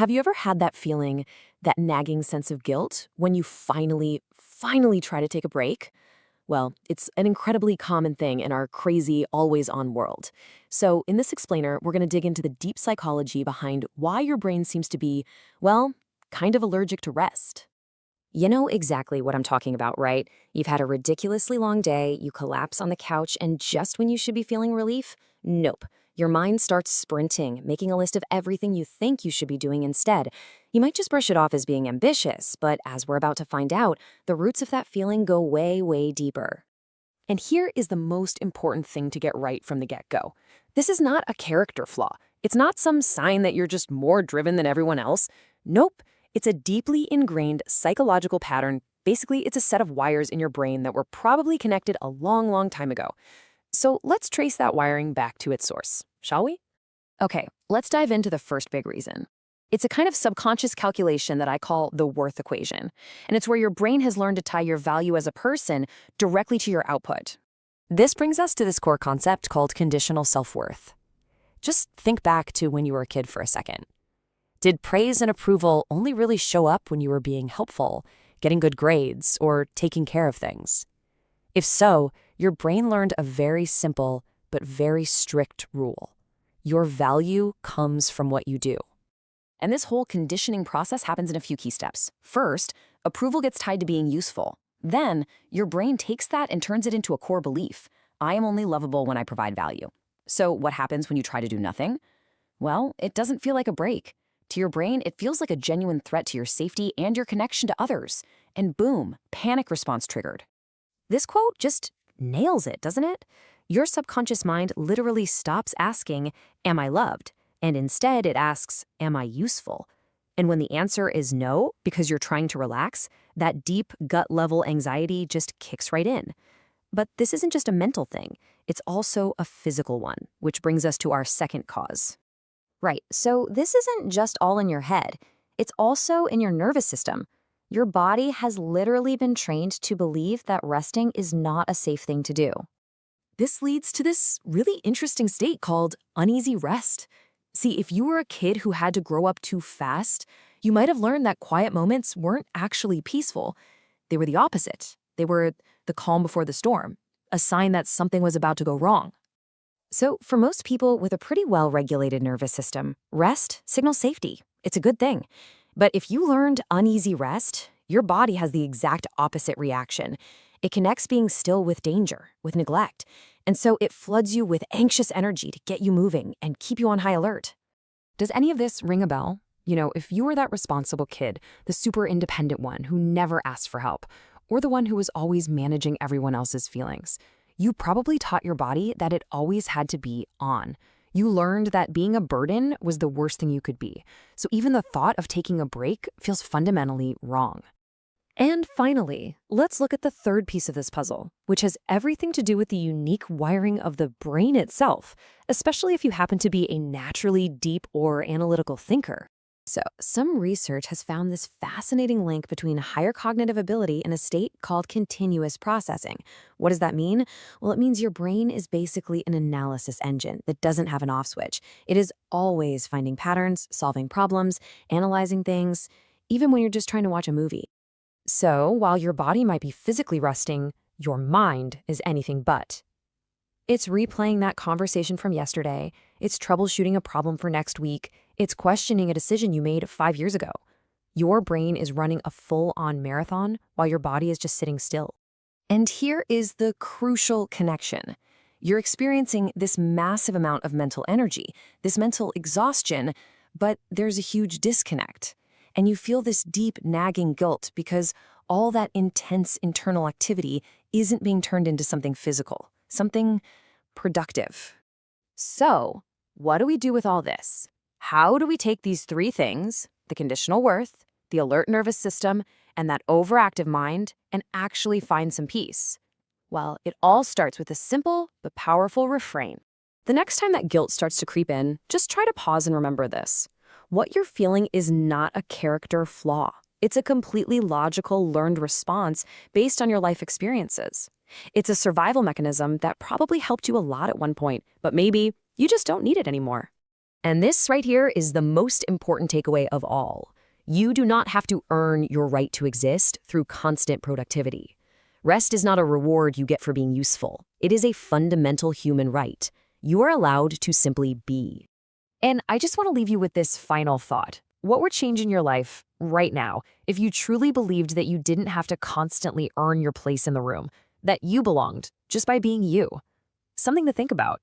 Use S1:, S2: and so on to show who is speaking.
S1: Have you ever had that feeling, that nagging sense of guilt, when you finally try to take a break? Well, it's an incredibly common thing in our crazy, always-on world. So in this explainer, we're going to dig into the deep psychology behind why your brain seems to be, well, kind of allergic to rest.
S2: You know exactly what I'm talking about, right? You've had a ridiculously long day, you collapse on the couch, and just when you should be feeling relief? Nope. Your mind starts sprinting, making a list of everything you think you should be doing instead. You might just brush it off as being ambitious, but as we're about to find out, the roots of that feeling go way deeper.
S1: And here is the most important thing to get right from the get-go. This is not a character flaw. It's not some sign that you're just more driven than everyone else. Nope. It's a deeply ingrained psychological pattern. Basically, it's a set of wires in your brain that were probably connected a long time ago. So let's trace that wiring back to its source, shall we? Okay, let's dive into the first big reason. It's a kind of subconscious calculation that I call the worth equation. And it's where your brain has learned to tie your value as a person directly to your output. This brings us to this core concept called conditional self-worth. Just think back to when you were a kid for a second. Did praise and approval only really show up when you were being helpful, getting good grades, or taking care of things? If so, your brain learned a very simple but very strict rule. Your value comes from what you do. And this whole conditioning process happens in a few key steps. First, approval gets tied to being useful. Then, your brain takes that and turns it into a core belief. I am only lovable when I provide value. So what happens when you try to do nothing? Well, it doesn't feel like a break. To your brain, it feels like a genuine threat to your safety and your connection to others. And boom, panic response triggered. This quote just nails it, doesn't it? Your subconscious mind literally stops asking, am I loved? And instead it asks, am I useful? And when the answer is no, because you're trying to relax, that deep gut-level anxiety just kicks right in. But this isn't just a mental thing. It's also a physical one, which brings us to our second cause.
S2: Right, so this isn't just all in your head. It's also in your nervous system. Your body has literally been trained to believe that resting is not a safe thing to do.
S1: This leads to this really interesting state called uneasy rest. See, if you were a kid who had to grow up too fast, you might have learned that quiet moments weren't actually peaceful. They were the opposite. They were the calm before the storm, a sign that something was about to go wrong.
S2: So for most people with a pretty well-regulated nervous system, rest signals safety. It's a good thing. But if you learned uneasy rest, your body has the exact opposite reaction. It connects being still with danger, with neglect. And so it floods you with anxious energy to get you moving and keep you on high alert.
S1: Does any of this ring a bell? You know, if you were that responsible kid, the super independent one who never asked for help, or the one who was always managing everyone else's feelings, you probably taught your body that it always had to be on. You learned that being a burden was the worst thing you could be. So even the thought of taking a break feels fundamentally wrong. And finally, let's look at the third piece of this puzzle, which has everything to do with the unique wiring of the brain itself, especially if you happen to be a naturally deep or analytical thinker. So, some research has found this fascinating link between higher cognitive ability and a state called continuous processing. What does that mean? Well, it means your brain is basically an analysis engine that doesn't have an off switch. It is always finding patterns, solving problems, analyzing things, even when you're just trying to watch a movie. So, while your body might be physically resting, your mind is anything but. It's replaying that conversation from yesterday. It's troubleshooting a problem for next week. It's questioning a decision you made 5 years ago. Your brain is running a full-on marathon while your body is just sitting still. And here is the crucial connection. You're experiencing this massive amount of mental energy, this mental exhaustion, but there's a huge disconnect. And you feel this deep nagging guilt because all that intense internal activity isn't being turned into something physical, something productive. So, what do we do with all this? How do we take these three things, the conditional worth, the alert nervous system, and that overactive mind, and actually find some peace? Well, it all starts with a simple but powerful refrain. The next time that guilt starts to creep in, just try to pause and remember this. What you're feeling is not a character flaw. It's a completely logical, learned response based on your life experiences. It's a survival mechanism that probably helped you a lot at one point, but maybe you just don't need it anymore.
S2: And this right here is the most important takeaway of all. You do not have to earn your right to exist through constant productivity. Rest is not a reward you get for being useful. It is a fundamental human right. You are allowed to simply be.
S1: And I just want to leave you with this final thought. What would change in your life right now if you truly believed that you didn't have to constantly earn your place in the room, that you belonged just by being you? Something to think about.